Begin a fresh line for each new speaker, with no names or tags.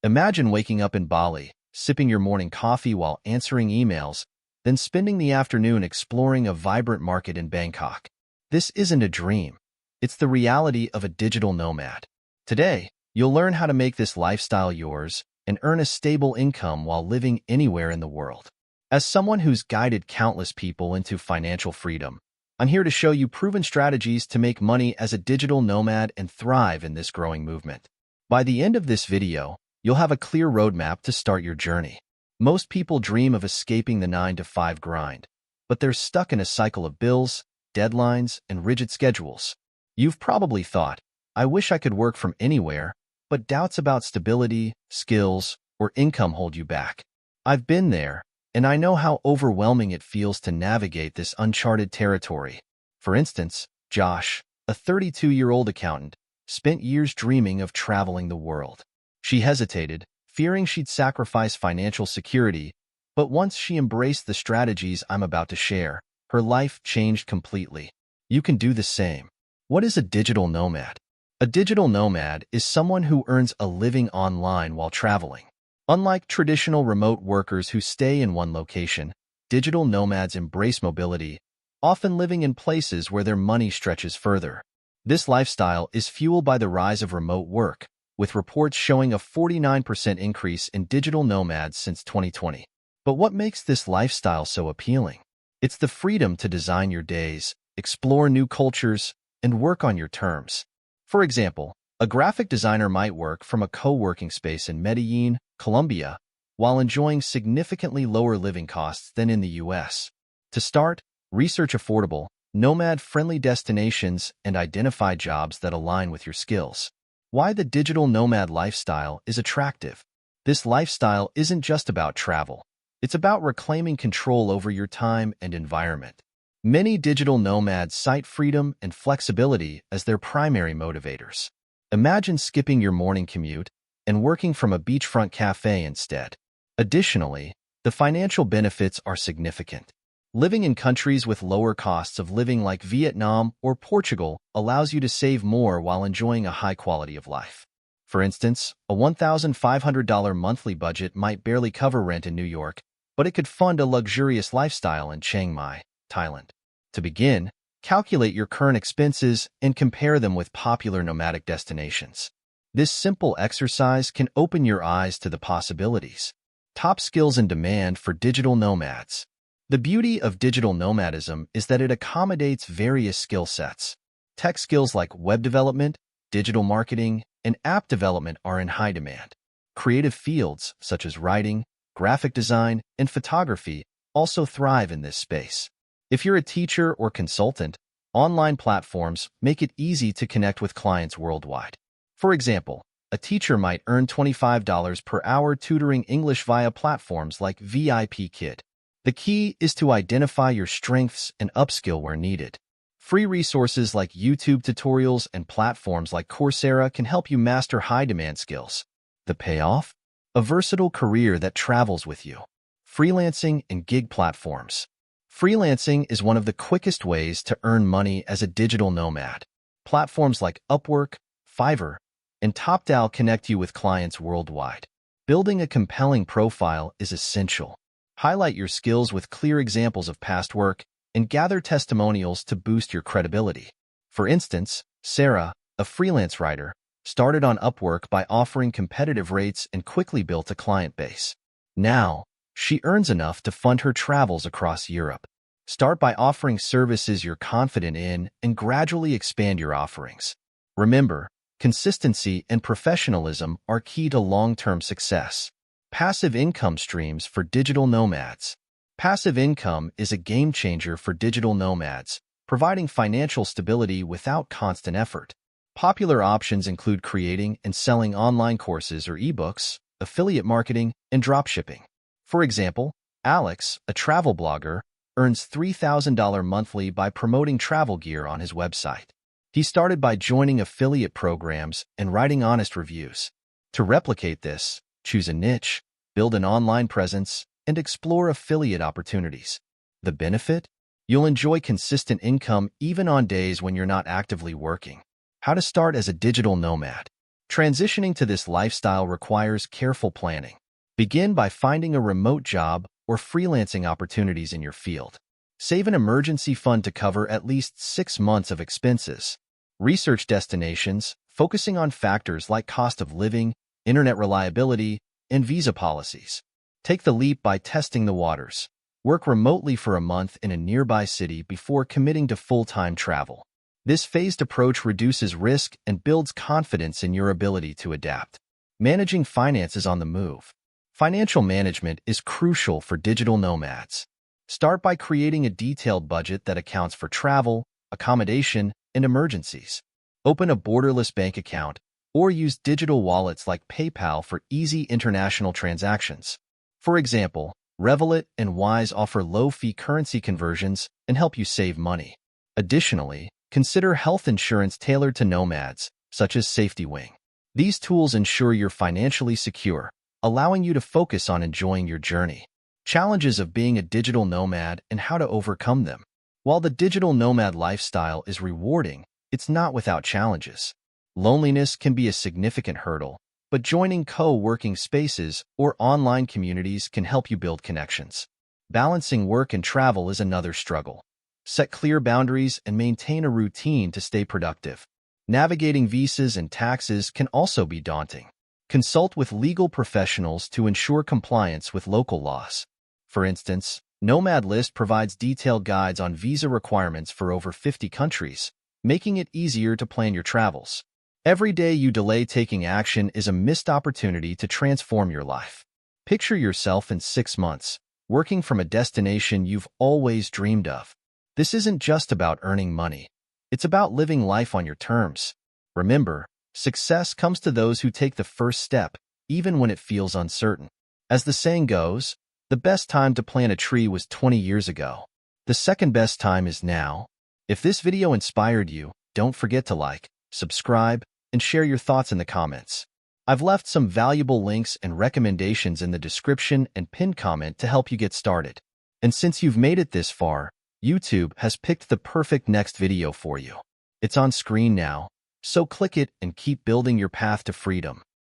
Imagine waking up in Bali, sipping your morning coffee while answering emails, then spending the afternoon exploring a vibrant market in Bangkok. This isn't a dream. It's the reality of a digital nomad. Today, you'll learn how to make this lifestyle yours and earn a stable income while living anywhere in the world. As someone who's guided countless people into financial freedom, I'm here to show you proven strategies to make money as a digital nomad and thrive in this growing movement. By the end of this video, you'll have a clear roadmap to start your journey. Most people dream of escaping the 9-to-5 grind, but they're stuck in a cycle of bills, deadlines, and rigid schedules. You've probably thought, I wish I could work from anywhere, but doubts about stability, skills, or income hold you back. I've been there, and I know how overwhelming it feels to navigate this uncharted territory. For instance, Josh, a 32-year-old accountant, spent years dreaming of traveling the world. She hesitated, fearing she'd sacrifice financial security, but once she embraced the strategies I'm about to share, her life changed completely. You can do the same. What is a digital nomad? A digital nomad is someone who earns a living online while traveling. Unlike traditional remote workers who stay in one location, digital nomads embrace mobility, often living in places where their money stretches further. This lifestyle is fueled by the rise of remote work, with reports showing a 49% increase in digital nomads since 2020. But what makes this lifestyle so appealing? It's the freedom to design your days, explore new cultures, and work on your terms. For example, a graphic designer might work from a co-working space in Medellin, Colombia, while enjoying significantly lower living costs than in the US. To start, research affordable, nomad-friendly destinations and identify jobs that align with your skills. Why the digital nomad lifestyle is attractive. This lifestyle isn't just about travel. It's about reclaiming control over your time and environment. Many digital nomads cite freedom and flexibility as their primary motivators. Imagine skipping your morning commute and working from a beachfront cafe instead. Additionally, the financial benefits are significant. Living in countries with lower costs of living like Vietnam or Portugal allows you to save more while enjoying a high quality of life. For instance, a $1,500 monthly budget might barely cover rent in New York, but it could fund a luxurious lifestyle in Chiang Mai, Thailand. To begin, calculate your current expenses and compare them with popular nomadic destinations. This simple exercise can open your eyes to the possibilities. Top skills in demand for digital nomads. The beauty of digital nomadism is that it accommodates various skill sets. Tech skills like web development, digital marketing, and app development are in high demand. Creative fields such as writing, graphic design, and photography also thrive in this space. If you're a teacher or consultant, online platforms make it easy to connect with clients worldwide. For example, a teacher might earn $25 per hour tutoring English via platforms like VIPKid. The key is to identify your strengths and upskill where needed. Free resources like YouTube tutorials and platforms like Coursera can help you master high-demand skills. The payoff? A versatile career that travels with you. Freelancing and gig platforms. Freelancing is one of the quickest ways to earn money as a digital nomad. Platforms like Upwork, Fiverr, and TopDal connect you with clients worldwide. Building a compelling profile is essential. Highlight your skills with clear examples of past work and gather testimonials to boost your credibility. For instance, Sarah, a freelance writer, started on Upwork by offering competitive rates and quickly built a client base. Now, she earns enough to fund her travels across Europe. Start by offering services you're confident in and gradually expand your offerings. Remember, consistency and professionalism are key to long-term success. Passive income streams for digital nomads. Passive income is a game changer for digital nomads, providing financial stability without constant effort. Popular options include creating and selling online courses or ebooks, affiliate marketing, and dropshipping. For example, Alex, a travel blogger, earns $3,000 monthly by promoting travel gear on his website. He started by joining affiliate programs and writing honest reviews. To replicate this, choose a niche, build an online presence, and explore affiliate opportunities. The benefit? You'll enjoy consistent income even on days when you're not actively working. How to start as a digital nomad. Transitioning to this lifestyle requires careful planning. Begin by finding a remote job or freelancing opportunities in your field. Save an emergency fund to cover at least 6 months of expenses. Research destinations, focusing on factors like cost of living, internet reliability, and visa policies. Take the leap by testing the waters. Work remotely for a month in a nearby city before committing to full-time travel. This phased approach reduces risk and builds confidence in your ability to adapt. Managing finances on the move. Financial management is crucial for digital nomads. Start by creating a detailed budget that accounts for travel, accommodation, and emergencies. Open a borderless bank account or use digital wallets like PayPal for easy international transactions. For example, Revolut and Wise offer low-fee currency conversions and help you save money. Additionally, consider health insurance tailored to nomads, such as Safety Wing. These tools ensure you're financially secure, allowing you to focus on enjoying your journey. Challenges of being a digital nomad and how to overcome them. While the digital nomad lifestyle is rewarding, it's not without challenges. Loneliness can be a significant hurdle, but joining co-working spaces or online communities can help you build connections. Balancing work and travel is another struggle. Set clear boundaries and maintain a routine to stay productive. Navigating visas and taxes can also be daunting. Consult with legal professionals to ensure compliance with local laws. For instance, Nomad List provides detailed guides on visa requirements for over 50 countries, making it easier to plan your travels. Every day you delay taking action is a missed opportunity to transform your life. Picture yourself in 6 months, working from a destination you've always dreamed of. This isn't just about earning money. It's about living life on your terms. Remember, success comes to those who take the first step, even when it feels uncertain. As the saying goes, the best time to plant a tree was 20 years ago. The second best time is now. If this video inspired you, don't forget to like, subscribe, and share your thoughts in the comments. I've left some valuable links and recommendations in the description and pinned comment to help you get started. And since you've made it this far, YouTube has picked the perfect next video for you. It's on screen now, so click it and keep building your path to freedom.